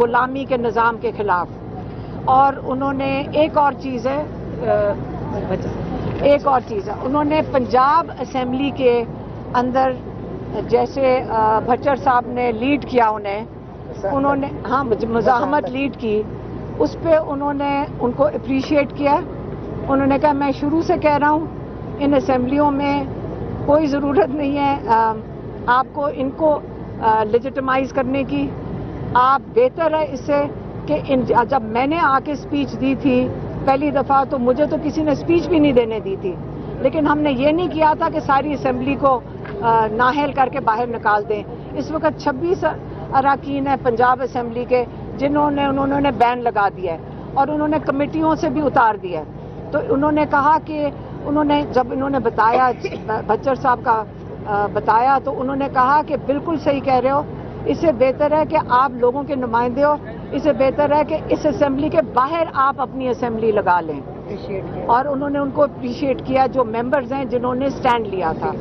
غلامی کے نظام کے خلاف. اور انہوں نے ایک اور چیز ہے انہوں نے پنجاب اسمبلی کے اندر جیسے بھچر صاحب نے لیڈ کیا انہوں نے مزاحمت لیڈ کی, اس پہ انہوں نے ان کو اپریشیٹ کیا. انہوں نے کہا میں شروع سے کہہ رہا ہوں ان اسمبلیوں میں کوئی ضرورت نہیں ہے آپ کو ان کو لیجیٹمائز کرنے کی. آپ بہتر ہے اس سے کہ جب میں نے آ کے اسپیچ دی تھی پہلی دفعہ تو مجھے تو کسی نے اسپیچ بھی نہیں دینے دی تھی, لیکن ہم نے یہ نہیں کیا تھا کہ ساری اسمبلی کو نااہل کر کے باہر نکال دیں. اس وقت 26 اراکین ہیں پنجاب اسمبلی کے انہوں نے بین لگا دیا ہے اور انہوں نے کمیٹیوں سے بھی اتار دیا ہے. تو انہوں نے کہا کہ جب انہوں نے بتایا بچر صاحب کا بتایا تو انہوں نے کہا کہ بالکل صحیح کہہ رہے ہو, اس سے بہتر ہے کہ آپ لوگوں کے نمائندے ہو, اس سے بہتر ہے کہ اس اسمبلی کے باہر آپ اپنی اسمبلی لگا لیں. اور انہوں نے ان کو اپریشیٹ کیا جو ممبرز ہیں جنہوں نے سٹینڈ لیا تھا.